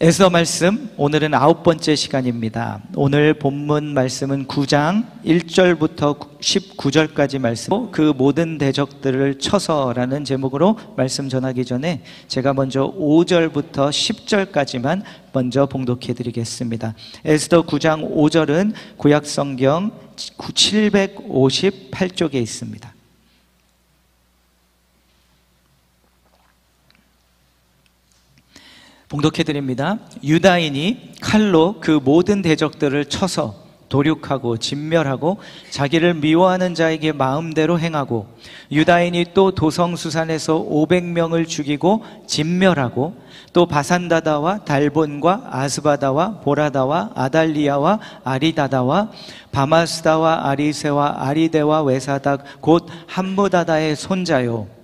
에스더 말씀, 오늘은 9번째 시간입니다. 오늘 본문 말씀은 9장 1절부터 19절까지 말씀, 그 모든 대적들을 쳐서라는 제목으로 말씀 전하기 전에 제가 먼저 5절부터 10절까지만 먼저 봉독해 드리겠습니다. 에스더 9장 5절은 구약성경 758쪽에 있습니다. 봉독해드립니다. 유다인이 칼로 그 모든 대적들을 쳐서 도륙하고 진멸하고 자기를 미워하는 자에게 마음대로 행하고, 유다인이 또 도성수산에서 500명을 죽이고 진멸하고, 또 바산다다와 달본과 아스바다와 보라다와 아달리아와 아리다다와 바마스다와 아리세와 아리데와 외사닥 곧 함무다다의 손자요,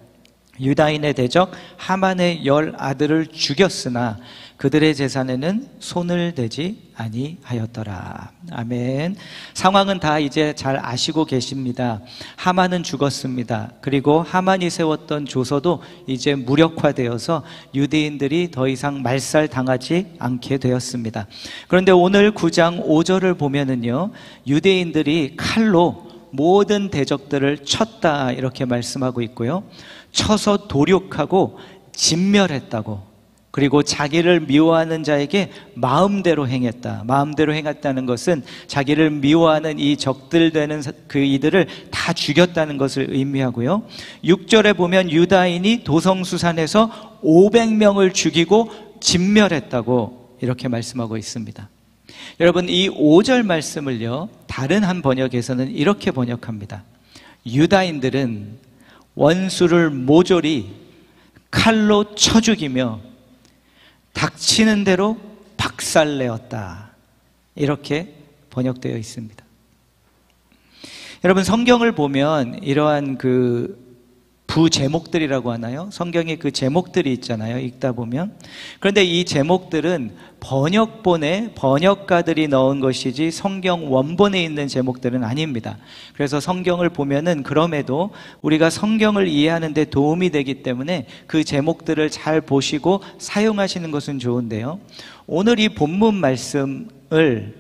유다인의 대적 하만의 10 아들을 죽였으나 그들의 재산에는 손을 대지 아니하였더라. 아멘. 상황은 다 이제 잘 아시고 계십니다. 하만은 죽었습니다. 그리고 하만이 세웠던 조서도 이제 무력화되어서 유대인들이 더 이상 말살당하지 않게 되었습니다. 그런데 오늘 9장 5절을 보면은요, 유대인들이 칼로 모든 대적들을 쳤다 이렇게 말씀하고 있고요, 쳐서 도륙하고 진멸했다고, 그리고 자기를 미워하는 자에게 마음대로 행했다. 마음대로 행했다는 것은 자기를 미워하는 이 적들 되는 그 이들을 다 죽였다는 것을 의미하고요, 6절에 보면 유다인이 도성수산에서 500명을 죽이고 진멸했다고 이렇게 말씀하고 있습니다. 여러분, 이 5절 말씀을요, 다른 한 번역에서는 이렇게 번역합니다. 유다인들은 원수를 모조리 칼로 쳐 죽이며 닥치는 대로 박살내었다. 이렇게 번역되어 있습니다. 여러분, 성경을 보면 이러한 그 부제목들이라고 하나요? 성경에 그 제목들이 있잖아요, 읽다 보면. 그런데 이 제목들은 번역본에 번역가들이 넣은 것이지 성경 원본에 있는 제목들은 아닙니다. 그래서 성경을 보면은 그럼에도 우리가 성경을 이해하는 데 도움이 되기 때문에 그 제목들을 잘 보시고 사용하시는 것은 좋은데요, 오늘 이 본문 말씀을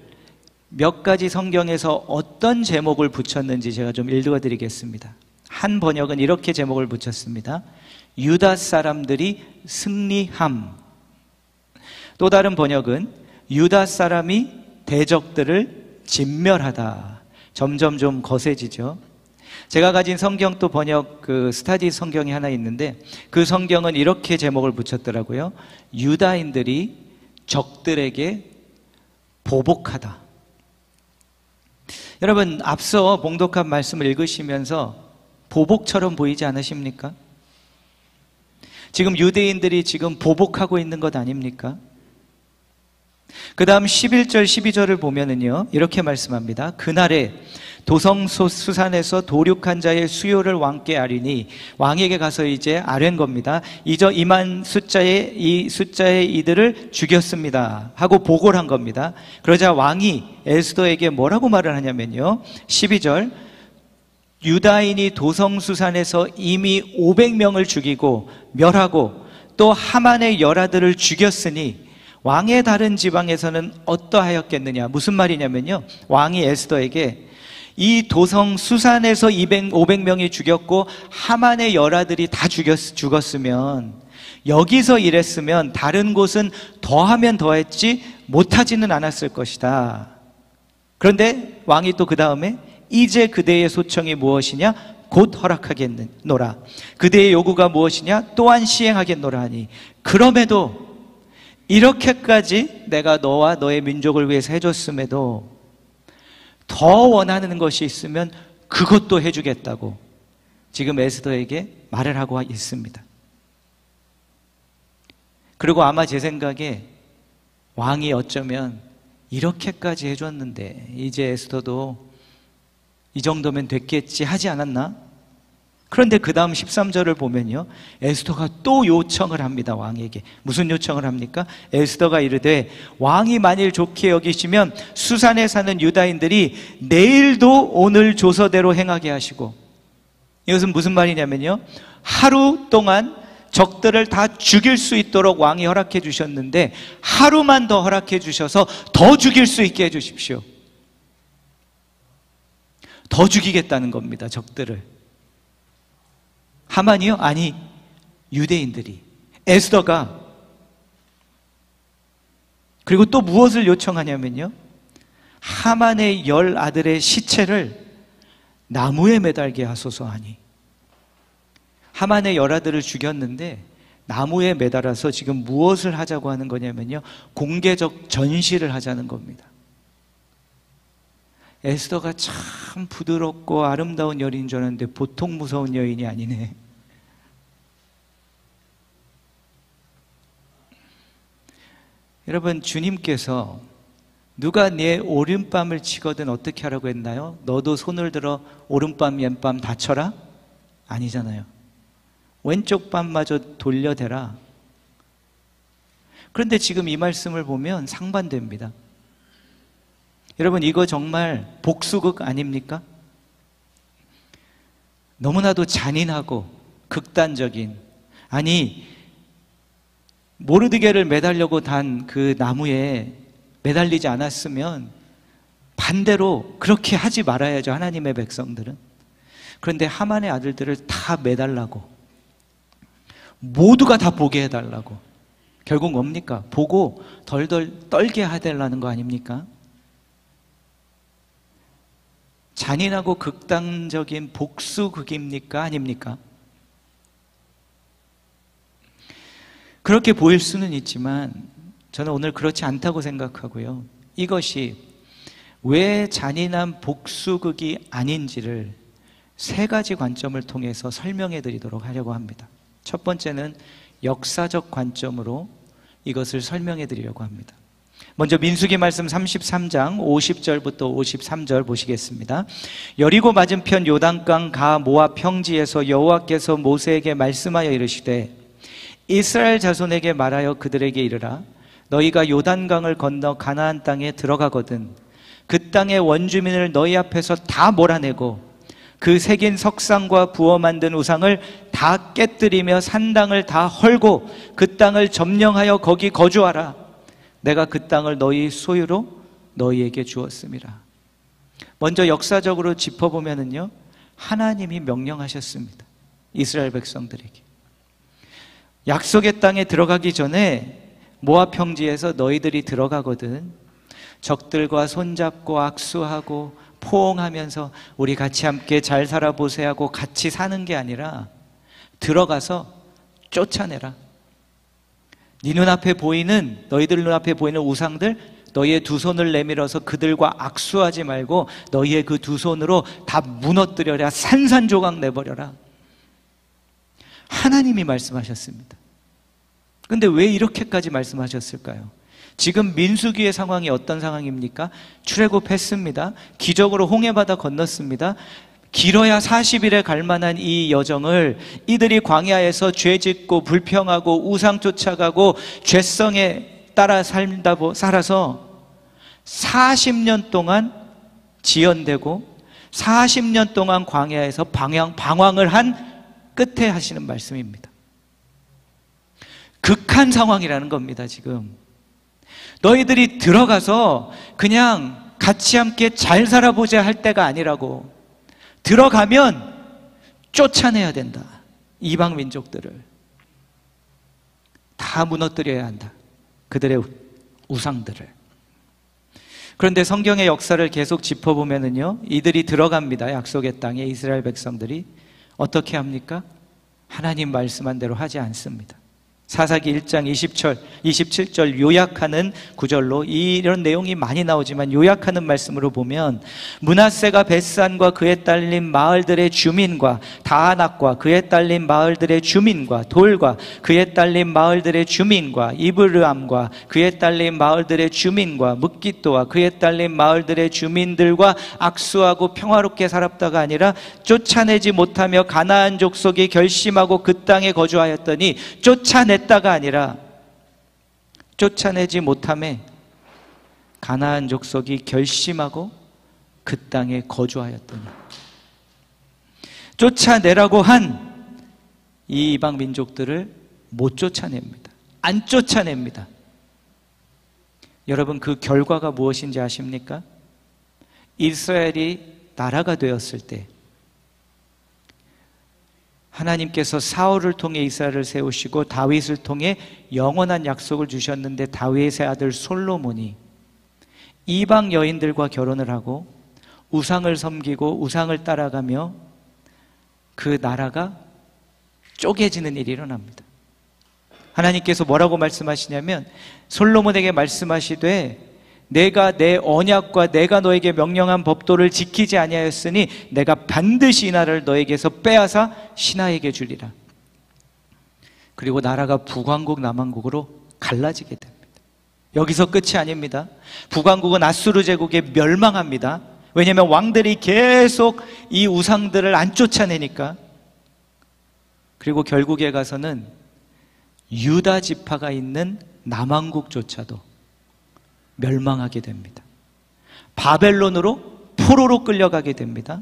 몇 가지 성경에서 어떤 제목을 붙였는지 제가 좀 읽어드리겠습니다. 한 번역은 이렇게 제목을 붙였습니다. 유다 사람들이 승리함. 또 다른 번역은 유다 사람이 대적들을 진멸하다. 점점 좀 거세지죠. 제가 가진 성경 또 번역 그 스타디 성경이 하나 있는데, 그 성경은 이렇게 제목을 붙였더라고요. 유다인들이 적들에게 보복하다. 여러분, 앞서 봉독한 말씀을 읽으시면서 보복처럼 보이지 않으십니까? 지금 유대인들이 지금 보복하고 있는 것 아닙니까? 그 다음 11절 12절을 보면은요, 이렇게 말씀합니다. 그날에 도성수산에서 도륙한 자의 수요를 왕께 아리니, 왕에게 가서 이제 아랜 겁니다. 이만 숫자의 이들을 죽였습니다 하고 보고를 한 겁니다. 그러자 왕이 에스더에게 뭐라고 말을 하냐면요, 12절, 유다인이 도성수산에서 이미 500명을 죽이고 멸하고 또 하만의 10 아들을 죽였으니 왕의 다른 지방에서는 어떠하였겠느냐. 무슨 말이냐면요, 왕이 에스더에게 이 도성수산에서 500명이 죽였고 하만의 10 아들이 다 죽었으면, 여기서 이랬으면 다른 곳은 더하면 더했지 못하지는 않았을 것이다. 그런데 왕이 또 그 다음에 이제 그대의 소청이 무엇이냐? 곧 허락하겠노라. 그대의 요구가 무엇이냐? 또한 시행하겠노라 하니, 그럼에도 이렇게까지 내가 너와 너의 민족을 위해서 해줬음에도 더 원하는 것이 있으면 그것도 해주겠다고 지금 에스더에게 말을 하고 있습니다. 그리고 아마 제 생각에 왕이 어쩌면 이렇게까지 해줬는데 이제 에스더도 이 정도면 됐겠지 하지 않았나? 그런데 그 다음 13절을 보면요, 에스더가 또 요청을 합니다. 왕에게. 무슨 요청을 합니까? 에스더가 이르되, 왕이 만일 좋게 여기시면 수산에 사는 유다인들이 내일도 오늘 조서대로 행하게 하시고. 이것은 무슨 말이냐면요, 하루 동안 적들을 다 죽일 수 있도록 왕이 허락해 주셨는데 하루만 더 허락해 주셔서 더 죽일 수 있게 해 주십시오. 더 죽이겠다는 겁니다, 적들을. 하만이요? 아니, 유대인들이. 에스더가. 그리고 또 무엇을 요청하냐면요, 하만의 10 아들의 시체를 나무에 매달게 하소서 하니, 하만의 10 아들을 죽였는데 나무에 매달아서 지금 무엇을 하자고 하는 거냐면요, 공개적 전시를 하자는 겁니다. 에스더가 참 부드럽고 아름다운 여인인 줄 알았는데 보통 무서운 여인이 아니네. 여러분, 주님께서 누가 내 오른뺨을 치거든 어떻게 하라고 했나요? 너도 손을 들어 오른뺨 왼뺨 다쳐라? 아니잖아요. 왼쪽 뺨마저 돌려대라. 그런데 지금 이 말씀을 보면 상반됩니다. 여러분, 이거 정말 복수극 아닙니까? 너무나도 잔인하고 극단적인, 아니 모르드게를 매달려고 단 그 나무에 매달리지 않았으면 반대로 그렇게 하지 말아야죠, 하나님의 백성들은. 그런데 하만의 아들들을 다 매달라고, 모두가 다 보게 해달라고. 결국 뭡니까? 보고 덜덜 떨게 해달라는 거 아닙니까? 잔인하고 극단적인 복수극입니까? 아닙니까? 그렇게 보일 수는 있지만 저는 오늘 그렇지 않다고 생각하고요, 이것이 왜 잔인한 복수극이 아닌지를 3가지 관점을 통해서 설명해 드리도록 하려고 합니다. 첫 번째는 역사적 관점으로 이것을 설명해 드리려고 합니다. 먼저 민수기 말씀 33장 50절부터 53절 보시겠습니다. 여리고 맞은편 요단강 가 모압 평지에서 여호와께서 모세에게 말씀하여 이르시되 이스라엘 자손에게 말하여 그들에게 이르라. 너희가 요단강을 건너 가나안 땅에 들어가거든 그 땅의 원주민을 너희 앞에서 다 몰아내고 그 새긴 석상과 부어 만든 우상을 다 깨뜨리며 산당을 다 헐고 그 땅을 점령하여 거기 거주하라. 내가 그 땅을 너희 소유로 너희에게 주었음이라. 먼저 역사적으로 짚어보면은요, 하나님이 명령하셨습니다, 이스라엘 백성들에게. 약속의 땅에 들어가기 전에 모압 평지에서 너희들이 들어가거든 적들과 손잡고 악수하고 포옹하면서 우리 같이 함께 잘 살아보세 하고 같이 사는 게 아니라 들어가서 쫓아내라. 네 눈앞에 보이는, 너희들 눈앞에 보이는 우상들, 너희의 두 손을 내밀어서 그들과 악수하지 말고 너희의 그 두 손으로 다 무너뜨려라. 산산조각 내버려라. 하나님이 말씀하셨습니다. 근데 왜 이렇게까지 말씀하셨을까요? 지금 민수기의 상황이 어떤 상황입니까? 출애굽했습니다. 기적으로 홍해바다 건넜습니다. 길어야 40일에 갈 만한 이 여정을 이들이 광야에서 죄짓고 불평하고 우상 쫓아가고 죄성에 따라 살아서 40년 동안 지연되고 40년 동안 광야에서 방황을 한 끝에 하시는 말씀입니다. 극한 상황이라는 겁니다. 지금 너희들이 들어가서 그냥 같이 함께 잘 살아보자 할 때가 아니라고. 들어가면 쫓아내야 된다. 이방 민족들을 다 무너뜨려야 한다. 그들의 우상들을. 그런데 성경의 역사를 계속 짚어보면은요, 이들이 들어갑니다. 약속의 땅에 이스라엘 백성들이. 어떻게 합니까? 하나님 말씀한 대로 하지 않습니다. 사사기 1장 27절 요약하는 구절로 이런 내용이 많이 나오지만 요약하는 말씀으로 보면 므낫세가 벳산과 그에 딸린 마을들의 주민과 다아낙과 그에 딸린 마을들의 주민과 돌과 그에 딸린 마을들의 주민과 이브르암과 그에 딸린 마을들의 주민과 므깃도와 그에 딸린 마을들의 주민들과 악수하고 평화롭게 살았다가 아니라 쫓아내지 못하며 가나안 족속이 결심하고 그 땅에 거주하였더니 쫓아냈다가 아니라 쫓아내지 못함에 가나안 족속이 결심하고 그 땅에 거주하였더니, 쫓아내라고 한 이 이방 민족들을 못 쫓아냅니다. 안 쫓아냅니다. 여러분, 그 결과가 무엇인지 아십니까? 이스라엘이 나라가 되었을 때 하나님께서 사울을 통해 이스라엘을 세우시고 다윗을 통해 영원한 약속을 주셨는데, 다윗의 아들 솔로몬이 이방 여인들과 결혼을 하고 우상을 섬기고 우상을 따라가며 그 나라가 쪼개지는 일이 일어납니다. 하나님께서 뭐라고 말씀하시냐면, 솔로몬에게 말씀하시되 내가 내 언약과 내가 너에게 명령한 법도를 지키지 아니하였으니 내가 반드시 이 나라를 너에게서 빼앗아 신하에게 주리라. 그리고 나라가 북왕국 남왕국으로 갈라지게 됩니다. 여기서 끝이 아닙니다. 북왕국은 아수르 제국에 멸망합니다. 왜냐하면 왕들이 계속 이 우상들을 안 쫓아내니까. 그리고 결국에 가서는 유다 지파가 있는 남왕국조차도 멸망하게 됩니다. 바벨론으로, 포로로 끌려가게 됩니다.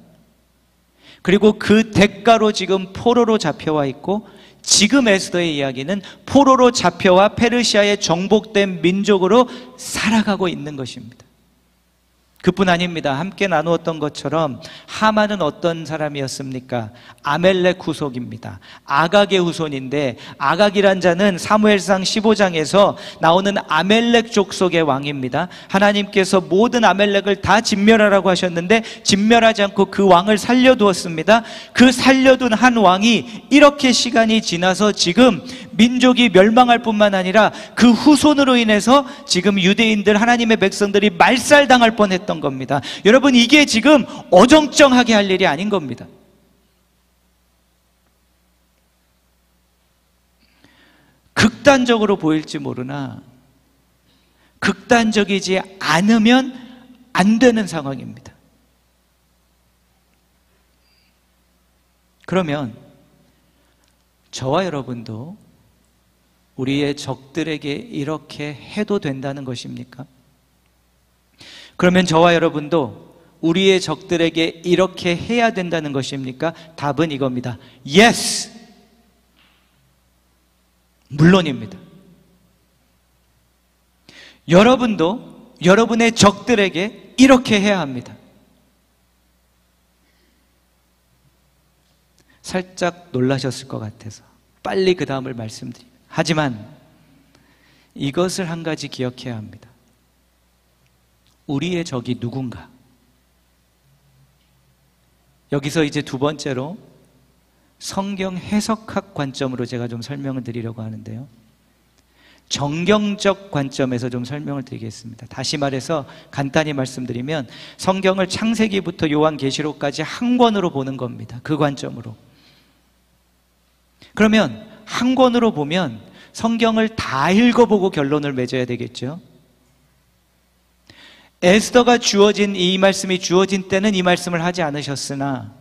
그리고 그 대가로 지금 포로로 잡혀와 있고, 지금 에스더의 이야기는 포로로 잡혀와 페르시아에 정복된 민족으로 살아가고 있는 것입니다. 그뿐 아닙니다. 함께 나누었던 것처럼 하만은 어떤 사람이었습니까? 아멜렉 후손입니다. 아각의 후손인데, 아각이란 자는 사무엘상 15장에서 나오는 아멜렉 족속의 왕입니다. 하나님께서 모든 아멜렉을 다 진멸하라고 하셨는데 진멸하지 않고 그 왕을 살려두었습니다. 그 살려둔 한 왕이 이렇게 시간이 지나서 지금 민족이 멸망할 뿐만 아니라 그 후손으로 인해서 지금 유대인들, 하나님의 백성들이 말살당할 뻔했던 겁니다. 여러분, 이게 지금 어정쩡하게 할 일이 아닌 겁니다. 극단적으로 보일지 모르나 극단적이지 않으면 안 되는 상황입니다. 그러면 저와 여러분도 우리의 적들에게 이렇게 해도 된다는 것입니까? 그러면 저와 여러분도 우리의 적들에게 이렇게 해야 된다는 것입니까? 답은 이겁니다. Yes! 물론입니다. 여러분도 여러분의 적들에게 이렇게 해야 합니다. 살짝 놀라셨을 것 같아서 빨리 그 다음을 말씀드립니다. 하지만 이것을 한 가지 기억해야 합니다. 우리의 적이 누군가? 여기서 이제 두 번째로 성경 해석학 관점으로 제가 좀 설명을 드리려고 하는데요. 정경적 관점에서 좀 설명을 드리겠습니다. 다시 말해서 간단히 말씀드리면 성경을 창세기부터 요한계시록까지 한 권으로 보는 겁니다. 그 관점으로. 그러면 한 권으로 보면 성경을 다 읽어보고 결론을 맺어야 되겠죠. 에스더가 주어진, 이 말씀이 주어진 때는 이 말씀을 하지 않으셨으나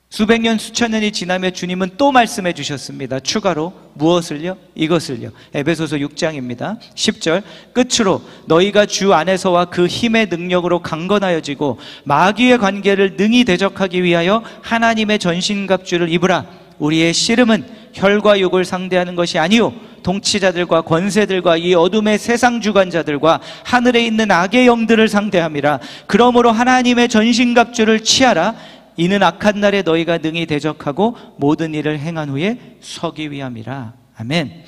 수백 년, 수천 년이 지나며 주님은 또 말씀해 주셨습니다. 추가로 무엇을요? 이것을요. 에베소서 6장입니다. 10절, 끝으로 너희가 주 안에서와 그 힘의 능력으로 강건하여지고 마귀의 관계를 능히 대적하기 위하여 하나님의 전신갑주를 입으라. 우리의 씨름은 혈과 육을 상대하는 것이 아니요 통치자들과 권세들과 이 어둠의 세상 주관자들과 하늘에 있는 악의 영들을 상대함이라. 그러므로 하나님의 전신갑주를 취하라. 이는 악한 날에 너희가 능히 대적하고 모든 일을 행한 후에 서기 위함이라. 아멘.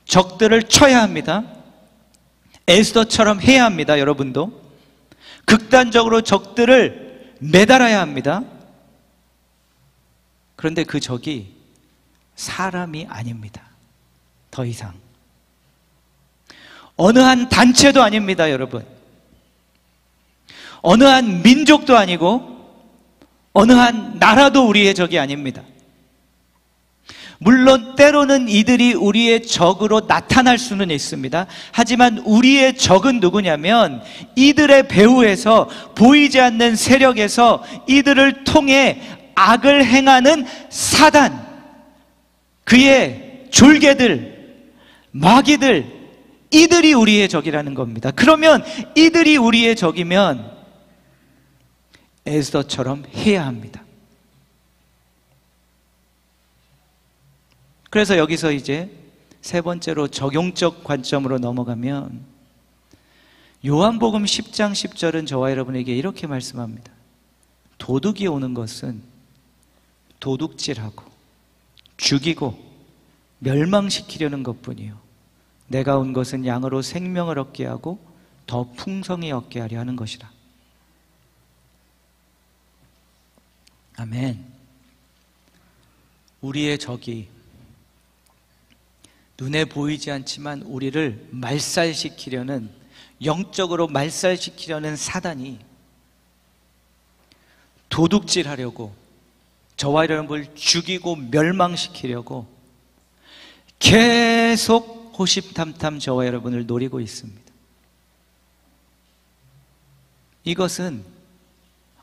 적들을 쳐야 합니다. 에스더처럼 해야 합니다. 여러분도 극단적으로 적들을 매달아야 합니다. 그런데 그 적이 사람이 아닙니다. 더 이상 어느 한 단체도 아닙니다. 여러분, 어느 한 민족도 아니고 어느 한 나라도 우리의 적이 아닙니다. 물론 때로는 이들이 우리의 적으로 나타날 수는 있습니다. 하지만 우리의 적은 누구냐면 이들의 배후에서, 보이지 않는 세력에서 이들을 통해 악을 행하는 사단, 그의 졸개들, 마귀들, 이들이 우리의 적이라는 겁니다. 그러면 이들이 우리의 적이면 에스더처럼 해야 합니다. 그래서 여기서 이제 세 번째로 적용적 관점으로 넘어가면 요한복음 10장 10절은 저와 여러분에게 이렇게 말씀합니다. 도둑이 오는 것은 도둑질하고 죽이고 멸망시키려는 것뿐이요 내가 온 것은 양으로 생명을 얻게 하고 더 풍성히 얻게 하려 하는 것이라. 아멘. 우리의 적이 눈에 보이지 않지만 우리를 말살시키려는, 영적으로 말살시키려는 사단이 도둑질하려고, 저와 여러분을 죽이고 멸망시키려고 계속 호심탐탐 저와 여러분을 노리고 있습니다. 이것은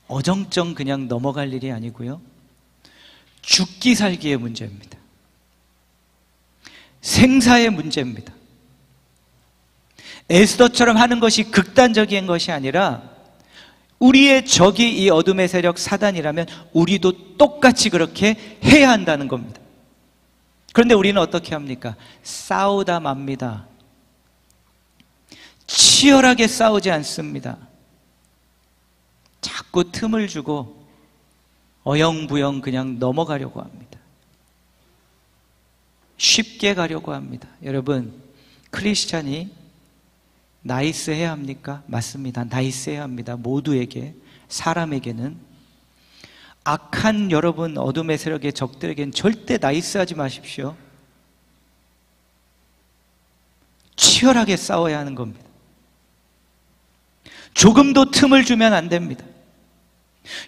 어정쩡 그냥 넘어갈 일이 아니고요, 죽기 살기의 문제입니다. 생사의 문제입니다. 에스더처럼 하는 것이 극단적인 것이 아니라 우리의 적이 이 어둠의 세력 사단이라면 우리도 똑같이 그렇게 해야 한다는 겁니다. 그런데 우리는 어떻게 합니까? 싸우다 맙니다. 치열하게 싸우지 않습니다. 자꾸 틈을 주고 어영부영 그냥 넘어가려고 합니다. 쉽게 가려고 합니다. 여러분, 크리스찬이 나이스해야 합니까? 맞습니다. 나이스해야 합니다. 모두에게, 사람에게는. 악한 여러분 어둠의 세력의 적들에게는 절대 나이스하지 마십시오. 치열하게 싸워야 하는 겁니다. 조금도 틈을 주면 안 됩니다.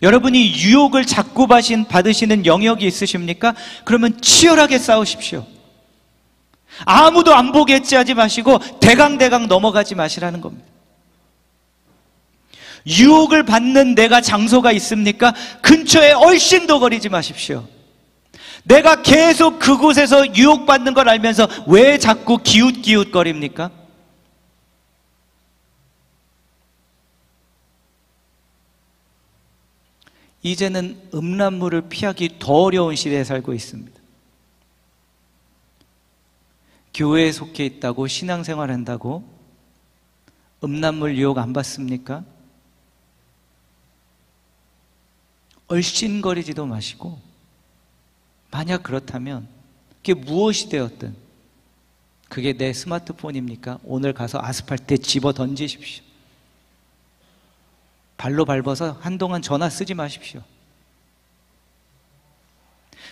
여러분이 유혹을 자꾸 받으시는 영역이 있으십니까? 그러면 치열하게 싸우십시오. 아무도 안 보겠지 하지 마시고 대강대강 넘어가지 마시라는 겁니다. 유혹을 받는 내가 장소가 있습니까? 근처에 얼씬도 거리지 마십시오. 내가 계속 그곳에서 유혹받는 걸 알면서 왜 자꾸 기웃기웃거립니까? 이제는 음란물을 피하기 더 어려운 시대에 살고 있습니다. 교회에 속해 있다고, 신앙생활 한다고 음란물 유혹 안 받습니까? 얼씬거리지도 마시고, 만약 그렇다면 그게 무엇이 되었든, 그게 내 스마트폰입니까? 오늘 가서 아스팔트에 집어 던지십시오. 발로 밟아서 한동안 전화 쓰지 마십시오.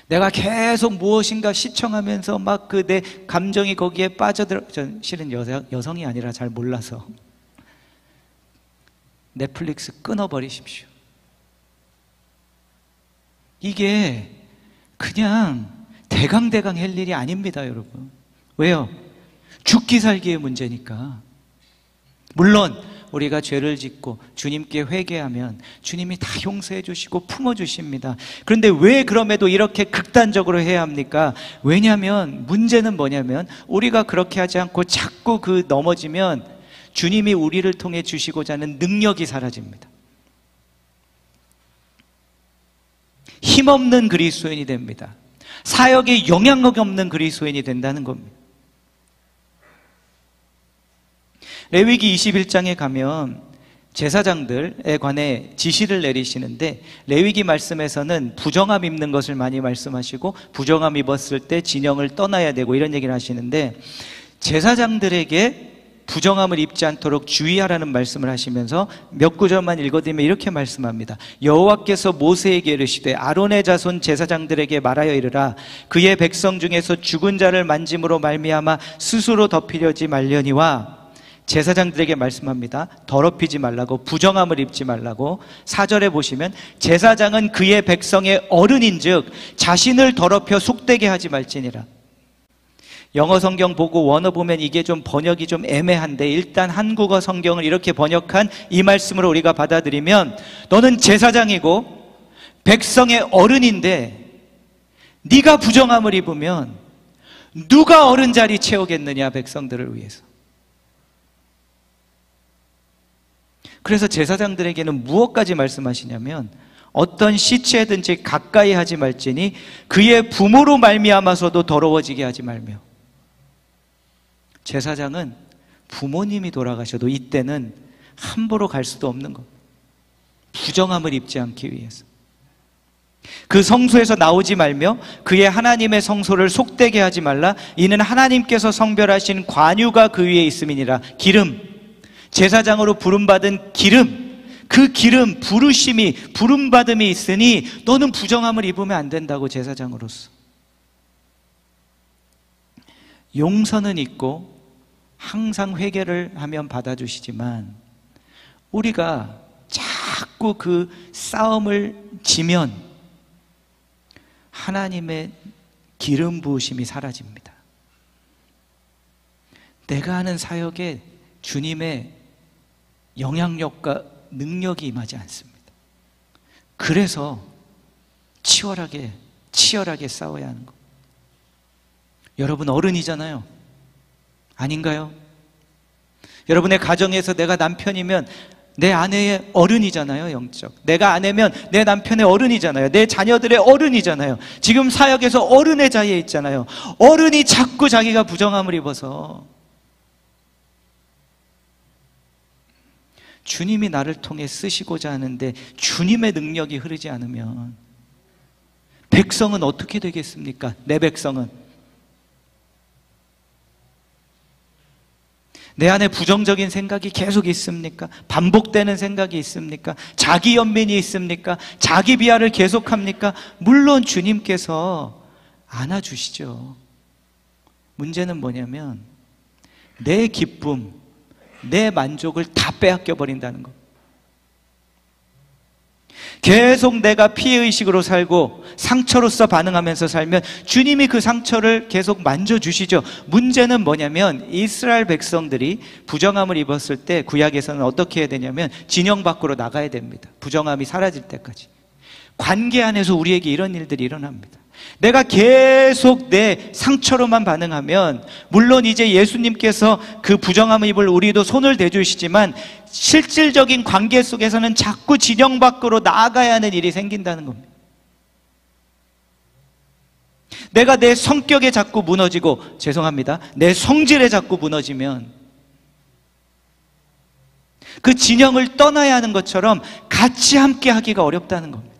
내가 계속 무엇인가 시청하면서 막 그 내 감정이 거기에 빠져들어, 전 실은 여성이 아니라 잘 몰라서 넷플릭스 끊어버리십시오. 이게 그냥 대강대강 할 일이 아닙니다, 여러분. 왜요? 죽기 살기의 문제니까. 물론 우리가 죄를 짓고 주님께 회개하면 주님이 다 용서해 주시고 품어 주십니다. 그런데 왜 그럼에도 이렇게 극단적으로 해야 합니까? 왜냐하면 문제는 뭐냐면 우리가 그렇게 하지 않고 자꾸 넘어지면 주님이 우리를 통해 주시고자 하는 능력이 사라집니다. 힘없는 그리스도인이 됩니다. 사역에 영향력이 없는 그리스도인이 된다는 겁니다. 레위기 21장에 가면 제사장들에 관해 지시를 내리시는데, 레위기 말씀에서는 부정함 입는 것을 많이 말씀하시고 부정함 입었을 때 진영을 떠나야 되고 이런 얘기를 하시는데, 제사장들에게 부정함을 입지 않도록 주의하라는 말씀을 하시면서 몇 구절만 읽어드리면 이렇게 말씀합니다. 여호와께서 모세에게 이르시되 아론의 자손 제사장들에게 말하여 이르라. 그의 백성 중에서 죽은 자를 만짐으로 말미암아 스스로 덮이려지 말려니와, 제사장들에게 말씀합니다. 더럽히지 말라고, 부정함을 입지 말라고. 4절에 보시면 제사장은 그의 백성의 어른인즉 자신을 더럽혀 속되게 하지 말지니라. 영어 성경 보고 원어 보면 이게 좀 번역이 좀 애매한데, 일단 한국어 성경을 이렇게 번역한 이 말씀으로 우리가 받아들이면, 너는 제사장이고 백성의 어른인데 네가 부정함을 입으면 누가 어른 자리 채우겠느냐, 백성들을 위해서. 그래서 제사장들에게는 무엇까지 말씀하시냐면 어떤 시체든지 가까이 하지 말지니 그의 부모로 말미암아서도 더러워지게 하지 말며. 제사장은 부모님이 돌아가셔도 이때는 함부로 갈 수도 없는 것. 부정함을 입지 않기 위해서. 그 성소에서 나오지 말며 그의 하나님의 성소를 속되게 하지 말라. 이는 하나님께서 성별하신 관유가 그 위에 있음이니라. 기름, 제사장으로 부름받은 기름, 그 기름, 부르심이, 부름받음이 있으니 너는 부정함을 입으면 안 된다고. 제사장으로서 용서는 있고 항상 회개를 하면 받아주시지만 우리가 자꾸 그 싸움을 지면 하나님의 기름 부으심이 사라집니다. 내가 하는 사역에 주님의 영향력과 능력이 임하지 않습니다. 그래서 치열하게 싸워야 하는 것. 여러분 어른이잖아요. 아닌가요? 여러분의 가정에서 내가 남편이면 내 아내의 어른이잖아요. 영적. 내가 아내면 내 남편의 어른이잖아요. 내 자녀들의 어른이잖아요. 지금 사역에서 어른의 자리에 있잖아요. 어른이 자꾸 자기가 부정함을 입어서 주님이 나를 통해 쓰시고자 하는데 주님의 능력이 흐르지 않으면 백성은 어떻게 되겠습니까? 내 백성은. 내 안에 부정적인 생각이 계속 있습니까? 반복되는 생각이 있습니까? 자기 연민이 있습니까? 자기 비하를 계속합니까? 물론 주님께서 안아주시죠. 문제는 뭐냐면 내 기쁨, 내 만족을 다 빼앗겨 버린다는 것. 계속 내가 피해의식으로 살고 상처로서 반응하면서 살면 주님이 그 상처를 계속 만져주시죠. 문제는 뭐냐면 이스라엘 백성들이 부정함을 입었을 때 구약에서는 어떻게 해야 되냐면 진영 밖으로 나가야 됩니다. 부정함이 사라질 때까지. 관계 안에서 우리에게 이런 일들이 일어납니다. 내가 계속 내 상처로만 반응하면 물론 이제 예수님께서 그 부정함을 입을 우리도 손을 대주시지만 실질적인 관계 속에서는 자꾸 진영 밖으로 나아가야 하는 일이 생긴다는 겁니다. 내가 내 성격에 자꾸 무너지고, 죄송합니다, 내 성질에 자꾸 무너지면 그 진영을 떠나야 하는 것처럼 같이 함께 하기가 어렵다는 겁니다.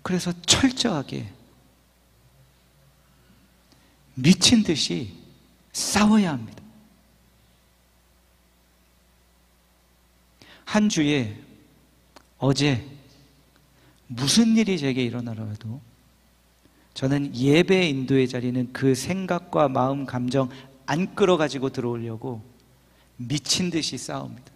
그래서 철저하게 미친 듯이 싸워야 합니다. 한 주에 어제 무슨 일이 제게 일어나더라도 저는 예배 인도의 자리는 그 생각과 마음, 감정 안 끌어가지고 들어오려고 미친 듯이 싸웁니다.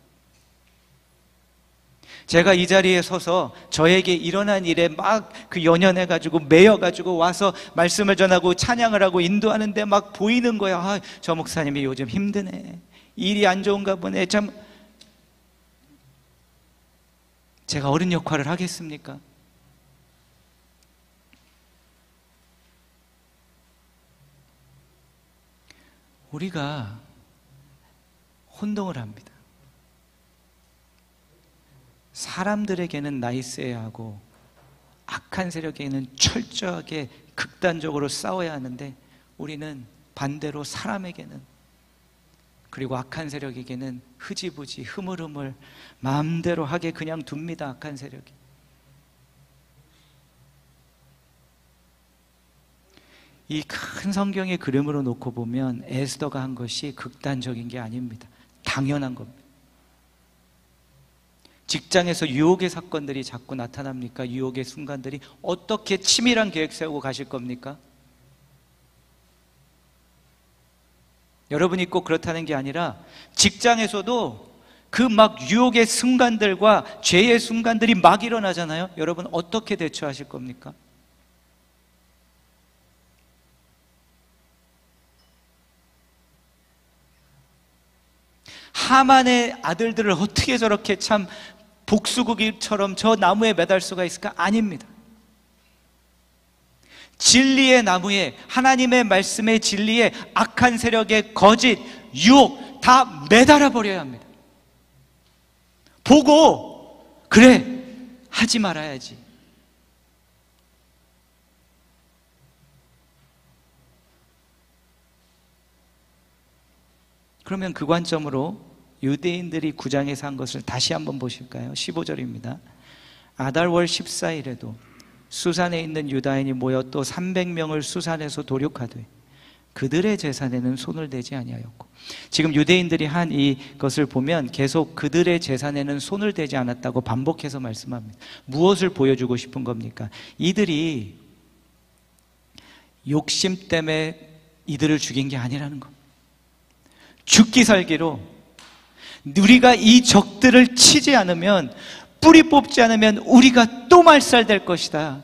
제가 이 자리에 서서 저에게 일어난 일에 막 그 연연해가지고 매여가지고 와서 말씀을 전하고 찬양을 하고 인도하는데 막 보이는 거야. 아, 저 목사님이 요즘 힘드네. 일이 안 좋은가 보네. 참, 제가 어른 역할을 하겠습니까? 우리가 혼동을 합니다. 사람들에게는 나이스해야 하고 악한 세력에게는 철저하게 극단적으로 싸워야 하는데 우리는 반대로 사람에게는, 그리고 악한 세력에게는 흐지부지 흐물흐물 마음대로 하게 그냥 둡니다. 악한 세력이. 이 큰 성경의 그림으로 놓고 보면 에스더가 한 것이 극단적인 게 아닙니다. 당연한 겁니다. 직장에서 유혹의 사건들이 자꾸 나타납니까? 유혹의 순간들이. 어떻게 치밀한 계획 세우고 가실 겁니까? 여러분이 꼭 그렇다는 게 아니라 직장에서도 그 막 유혹의 순간들과 죄의 순간들이 막 일어나잖아요. 여러분 어떻게 대처하실 겁니까? 하만의 아들들을 어떻게 저렇게 참 복수국이처럼 저 나무에 매달 수가 있을까? 아닙니다. 진리의 나무에, 하나님의 말씀의 진리에 악한 세력의 거짓, 유혹 다 매달아 버려야 합니다. 보고 그래 하지 말아야지. 그러면 그 관점으로 유대인들이 9장에서 한 것을 다시 한번 보실까요? 15절입니다. 아달월 14일에도 수산에 있는 유다인이 모여 또 300명을 수산에서 도륙하되 그들의 재산에는 손을 대지 아니하였고, 지금 유대인들이 한 이것을 보면 계속 그들의 재산에는 손을 대지 않았다고 반복해서 말씀합니다. 무엇을 보여주고 싶은 겁니까? 이들이 욕심 때문에 이들을 죽인 게 아니라는 겁니다. 죽기 살기로 우리가 이 적들을 치지 않으면, 뿌리 뽑지 않으면 우리가 또 말살될 것이다.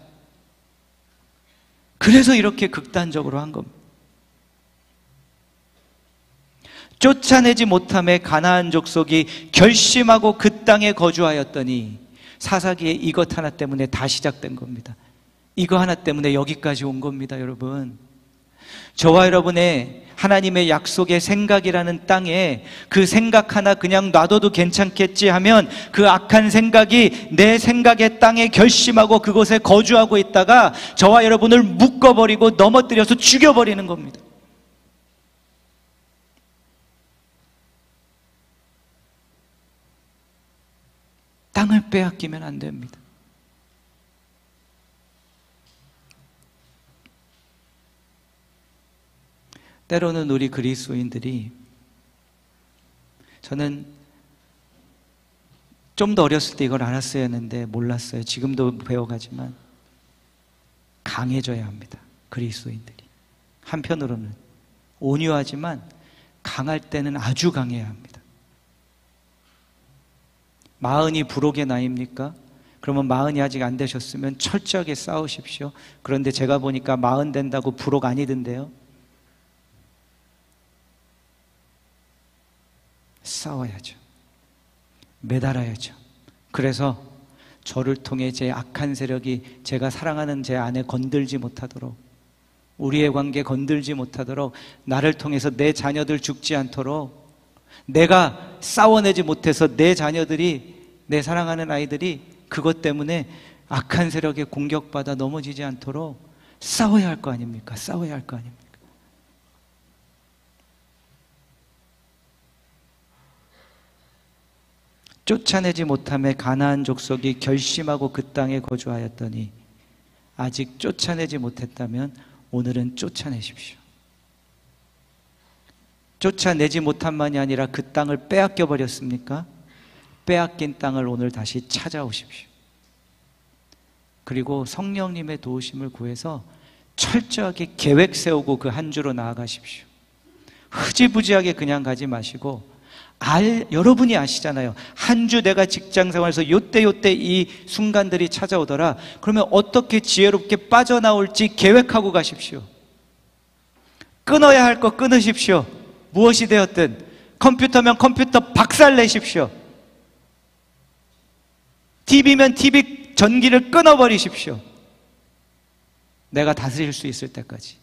그래서 이렇게 극단적으로 한 겁니다. 쫓아내지 못함에 가나안 족속이 결심하고 그 땅에 거주하였더니, 사사기에 이것 하나 때문에 다 시작된 겁니다. 이거 하나 때문에 여기까지 온 겁니다. 여러분, 저와 여러분의 하나님의 약속의 생각이라는 땅에 그 생각 하나 그냥 놔둬도 괜찮겠지 하면 그 악한 생각이 내 생각의 땅에 결심하고 그곳에 거주하고 있다가 저와 여러분을 묶어버리고 넘어뜨려서 죽여버리는 겁니다. 땅을 빼앗기면 안 됩니다. 때로는 우리 그리스도인들이, 저는 좀 더 어렸을 때 이걸 알았어야 했는데 몰랐어요. 지금도 배워가지만 강해져야 합니다. 그리스도인들이 한편으로는 온유하지만 강할 때는 아주 강해야 합니다. 40이 부록의 나이입니까? 그러면 40이 아직 안 되셨으면 철저하게 싸우십시오. 그런데 제가 보니까 40 된다고 부록 아니던데요. 싸워야죠. 매달아야죠. 그래서 저를 통해 제 악한 세력이 제가 사랑하는 제 아내 건들지 못하도록, 우리의 관계 건들지 못하도록, 나를 통해서 내 자녀들 죽지 않도록, 내가 싸워내지 못해서 내 자녀들이, 내 사랑하는 아이들이 그것 때문에 악한 세력에 공격받아 넘어지지 않도록 싸워야 할 거 아닙니까? 싸워야 할 거 아닙니까? 쫓아내지 못함에 가나안 족속이 결심하고 그 땅에 거주하였더니, 아직 쫓아내지 못했다면 오늘은 쫓아내십시오. 쫓아내지 못함만이 아니라 그 땅을 빼앗겨 버렸습니까? 빼앗긴 땅을 오늘 다시 찾아오십시오. 그리고 성령님의 도우심을 구해서 철저하게 계획 세우고 그 한 주로 나아가십시오. 흐지부지하게 그냥 가지 마시고, 여러분이 아시잖아요. 한 주 내가 직장 생활에서 요때 이 순간들이 찾아오더라. 그러면 어떻게 지혜롭게 빠져나올지 계획하고 가십시오. 끊어야 할 거 끊으십시오. 무엇이 되었든. 컴퓨터면 컴퓨터 박살내십시오. TV면 TV 전기를 끊어버리십시오. 내가 다스릴 수 있을 때까지.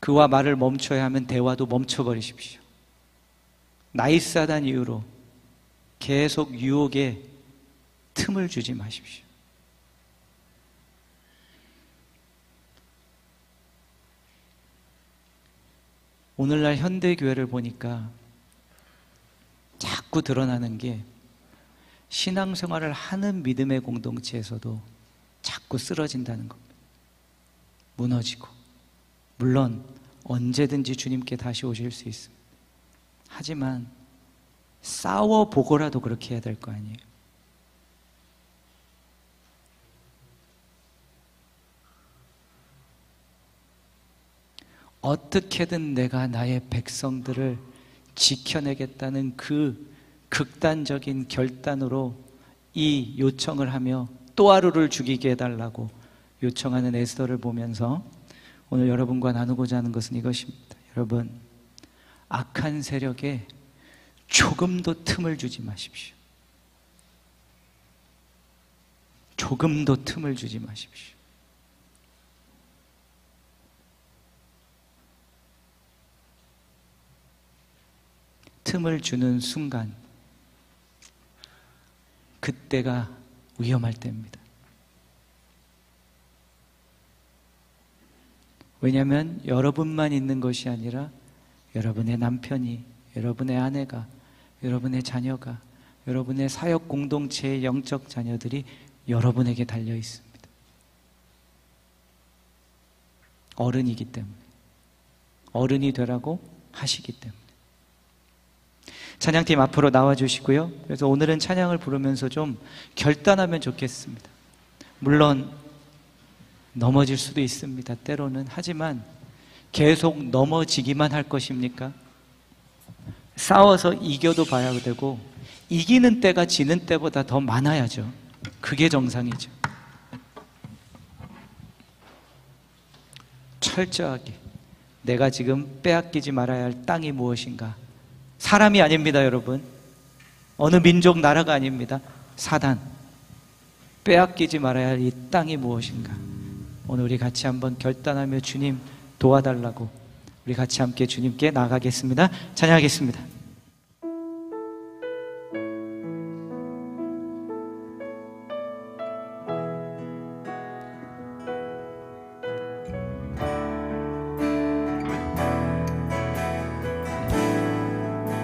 그와 말을 멈춰야 하면 대화도 멈춰버리십시오. 나이스하다는 이유로 계속 유혹에 틈을 주지 마십시오. 오늘날 현대교회를 보니까 자꾸 드러나는 게, 신앙생활을 하는 믿음의 공동체에서도 자꾸 쓰러진다는 겁니다. 무너지고. 물론 언제든지 주님께 다시 오실 수 있습니다. 하지만 싸워보고라도 그렇게 해야 될 거 아니에요. 어떻게든 내가 나의 백성들을 지켜내겠다는 그 극단적인 결단으로 이 요청을 하며 또 하루를 죽이게 해달라고 요청하는 에스더를 보면서 오늘 여러분과 나누고자 하는 것은 이것입니다. 여러분, 악한 세력에 조금도 틈을 주지 마십시오. 조금도 틈을 주지 마십시오. 틈을 주는 순간, 그때가 위험할 때입니다. 왜냐하면 여러분만 있는 것이 아니라 여러분의 남편이, 여러분의 아내가, 여러분의 자녀가, 여러분의 사역 공동체의 영적 자녀들이 여러분에게 달려 있습니다. 어른이기 때문에, 어른이 되라고 하시기 때문에. 찬양팀 앞으로 나와주시고요. 그래서 오늘은 찬양을 부르면서 좀 결단하면 좋겠습니다. 물론 넘어질 수도 있습니다, 때로는. 하지만 계속 넘어지기만 할 것입니까? 싸워서 이겨도 봐야 되고, 이기는 때가 지는 때보다 더 많아야죠. 그게 정상이죠. 철저하게 내가 지금 빼앗기지 말아야 할 땅이 무엇인가. 사람이 아닙니다, 여러분. 어느 민족, 나라가 아닙니다. 사단. 빼앗기지 말아야 할 이 땅이 무엇인가. 오늘 우리 같이 한번 결단하며 주님 도와달라고 우리 같이 함께 주님께 나아가겠습니다. 찬양하겠습니다.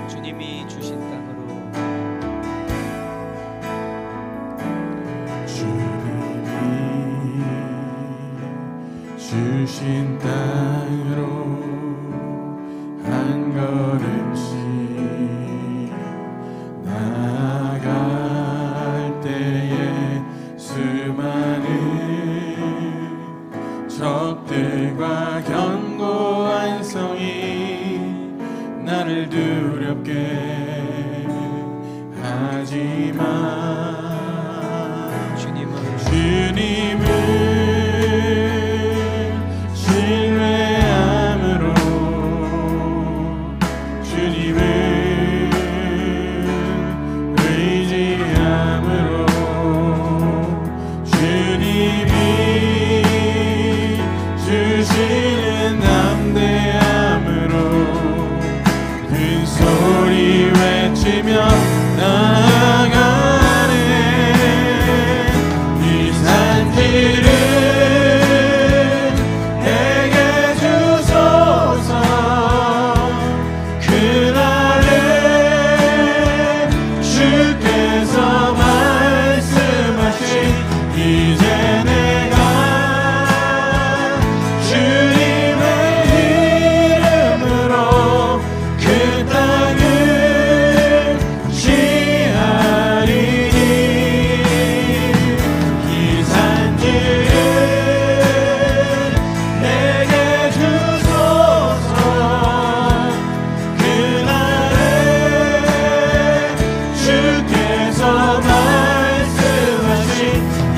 주님이 주신 땅으로, 주신 땅으로 한 걸음씩 나아갈 때에 수많은 적들과 견고한 성이 나를 두렵게 하지만 주님을 신뢰함으로, 주님을 의지함으로, 주님이 주시는 담대함으로 큰 소리 외치며 나아가네. 이 산지를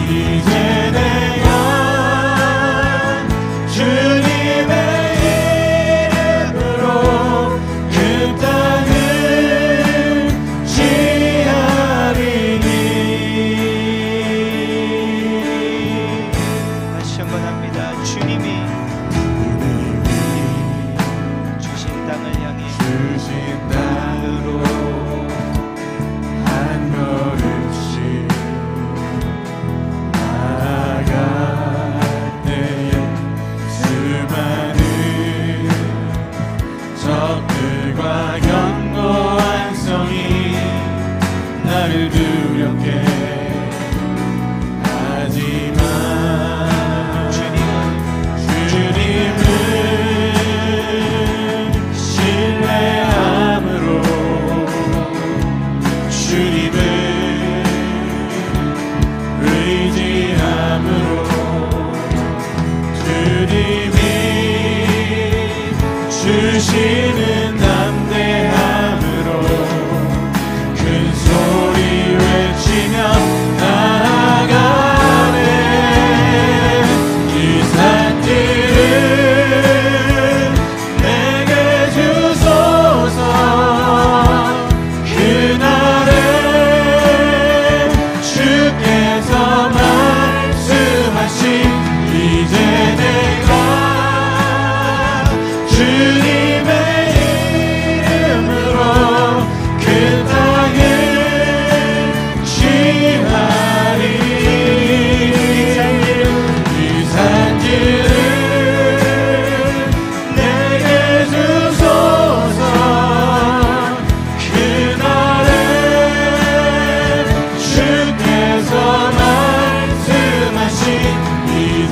이제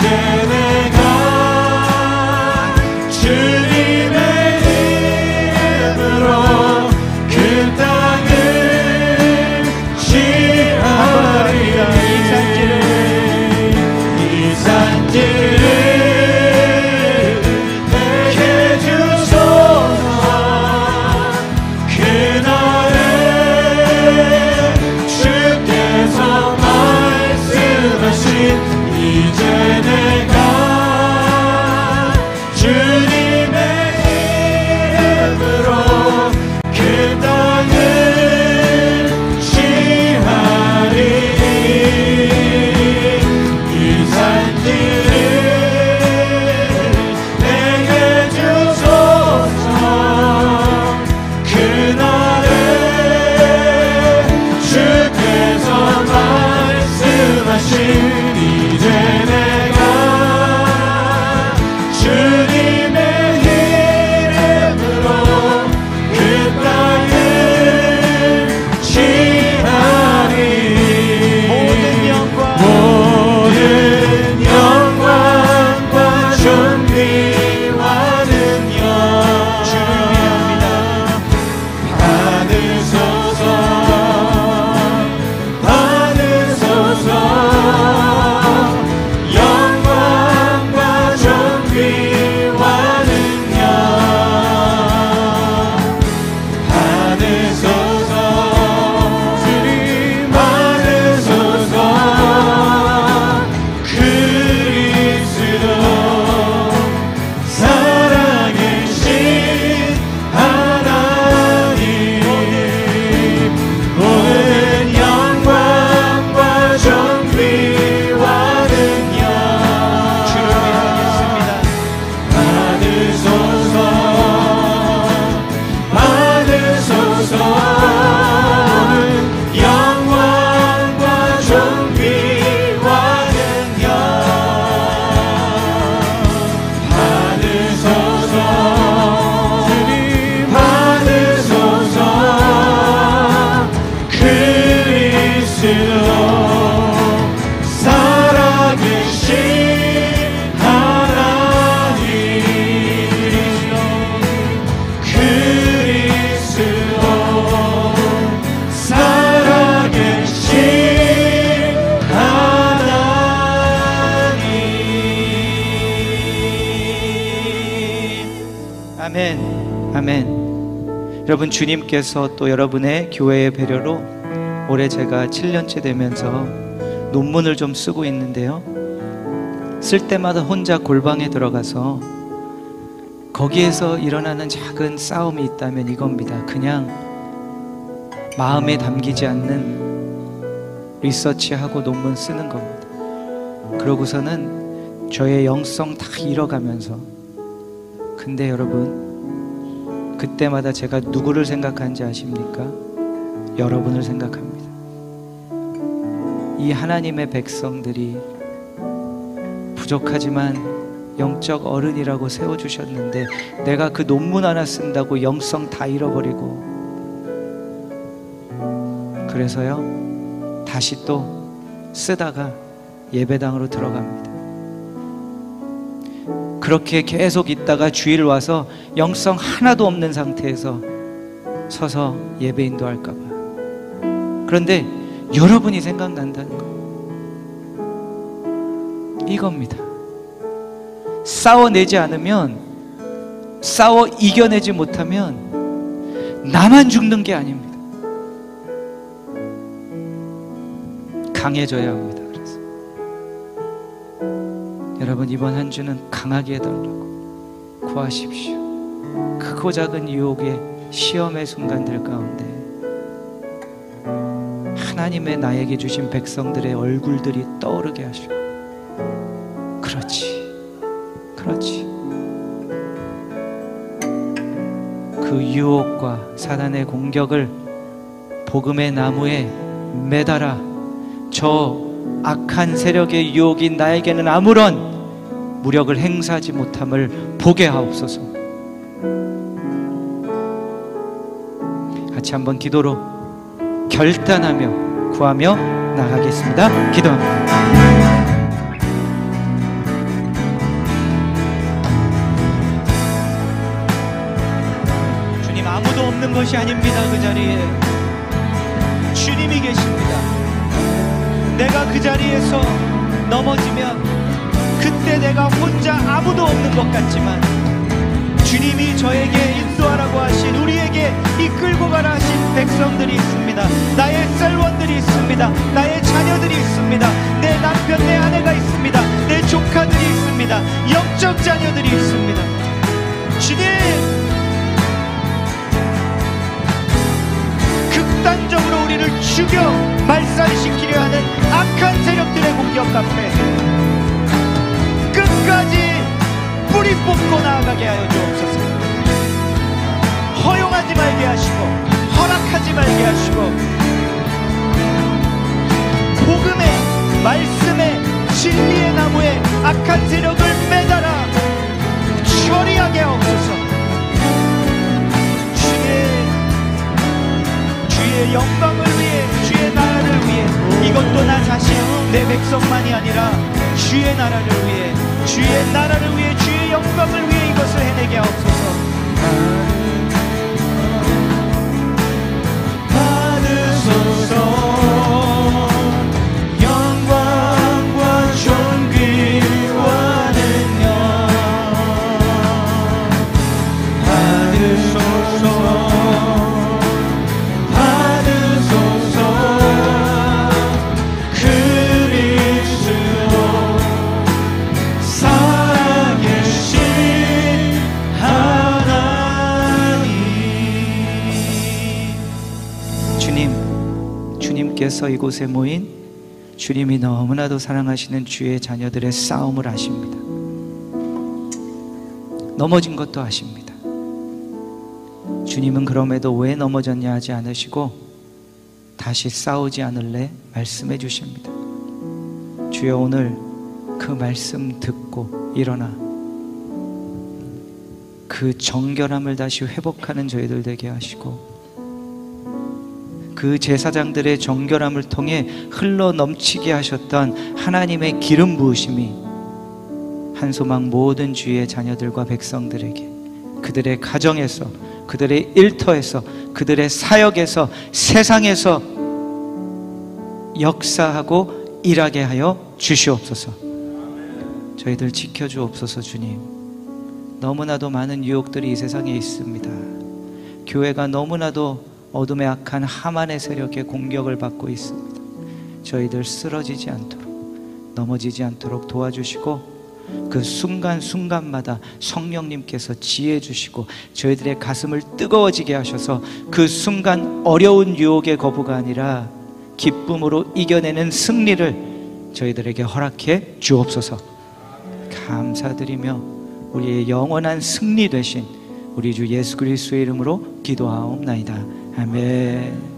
이제 내가 주님의 이름으로 그 땅을 취하리라. 이 산지를 내게 주소서. 그날에 주께서 말씀하신 이제 내가 주님의 이름으로 그 땅을 취하리니 이 산지를 내게 주소서. 그날에 주께서 말씀하신 이제 내가 주님의 이름으로 그 땅을 취하리. 모든 영광과 존귀와 능력 받으소서. 받으소서. 영광과 존귀와 능력 받으소서. 주님 받으소서. 그리스도 살아계신 하나님, 모든 영광과 존귀와 능력 받으소서. 받으소서. 영광과 존귀와 능력 받으소서. 주님 받으소서. 그리스도 살아계신 하나님, 그리스도 살아계신 하나님. 아멘. 아멘. 여러분, 주님께서 또 여러분의 교회의 배려로 올해 제가 7년째 되면서 논문을 좀 쓰고 있는데요, 쓸 때마다 혼자 골방에 들어가서 거기에서 일어나는 작은 싸움이 있다면 이겁니다. 그냥 마음에 담기지 않는 리서치하고 논문 쓰는 겁니다. 그러고서는 저의 영성 다 잃어가면서, 근데 여러분, 그때마다 제가 누구를 생각하는지 아십니까? 여러분을 생각합니다. 이 하나님의 백성들이 부족하지만 영적 어른이라고 세워주셨는데 내가 그 논문 하나 쓴다고 영성 다 잃어버리고, 그래서요 다시 또 쓰다가 예배당으로 들어갑니다. 그렇게 계속 있다가 주일 와서 영성 하나도 없는 상태에서 서서 예배 인도할까봐. 그런데 여러분이 생각난다는 거, 이겁니다. 싸워내지 않으면, 싸워 이겨내지 못하면 나만 죽는 게 아닙니다. 강해져야 합니다. 그래서 여러분, 이번 한 주는 강하게 해달라고 구하십시오. 크고 작은 유혹의 시험의 순간들 가운데 하나님의 나에게 주신 백성들의 얼굴들이 떠오르게 하시고, 그렇지, 그렇지, 그 유혹과 사단의 공격을 복음의 나무에 매달아 저 악한 세력의 유혹이 나에게는 아무런 무력을 행사하지 못함을 보게 하옵소서. 같이 한번 기도로 결단하며 구하며 나가겠습니다. 기도합니다. 있는 것이 아닙니다. 그 자리에 주님이 계십니다. 내가 그 자리에서 넘어지면 그때 내가 혼자 아무도 없는 것 같지만 주님이 저에게 인도하라고 하신, 우리에게 이끌고 가라 하신 백성들이 있습니다. 나의 셀원들이 있습니다. 나의 자녀들이 있습니다. 내 남편, 내 아내가 있습니다. 내 조카들이 있습니다. 영적 자녀들이 있습니다. 주님, 극단적으로 우리를 죽여 말살시키려 하는 악한 세력들의 공격 앞에 끝까지 뿌리 뽑고 나아가게 하여 주옵소서. 허용하지 말게 하시고 허락하지 말게 하시고 복음의 말씀의 진리의 나무에 악한 세력을 매달아 처리하게 하옵소서. 주의 영광을 위해, 주의 나라를 위해, 이것도 나 자신 내 백성만이 아니라 주의 나라를 위해, 주의 나라를 위해, 주의 영광을 위해 이것을 해내게 하옵소서. 받으소서. 영광과 존귀와 능력 받으소서. 주님께서 이곳에 모인 주님이 너무나도 사랑하시는 주의 자녀들의 싸움을 아십니다. 넘어진 것도 아십니다. 주님은 그럼에도 왜 넘어졌냐 하지 않으시고 다시 싸우지 않을래 말씀해 주십니다. 주여, 오늘 그 말씀 듣고 일어나 그 정결함을 다시 회복하는 저희들 되게 하시고, 그 제사장들의 정결함을 통해 흘러 넘치게 하셨던 하나님의 기름 부으심이 한소망 모든 주의 자녀들과 백성들에게, 그들의 가정에서, 그들의 일터에서, 그들의 사역에서, 세상에서 역사하고 일하게 하여 주시옵소서. 저희들 지켜주옵소서. 주님, 너무나도 많은 유혹들이 이 세상에 있습니다. 교회가 너무나도 어둠의 악한 하만의 세력의 공격을 받고 있습니다. 저희들 쓰러지지 않도록, 넘어지지 않도록 도와주시고, 그 순간순간마다 성령님께서 지혜 주시고 저희들의 가슴을 뜨거워지게 하셔서 그 순간 어려운 유혹의 거부가 아니라 기쁨으로 이겨내는 승리를 저희들에게 허락해 주옵소서. 감사드리며 우리의 영원한 승리 되신 우리 주 예수 그리스도의 이름으로 기도하옵나이다. 아멘.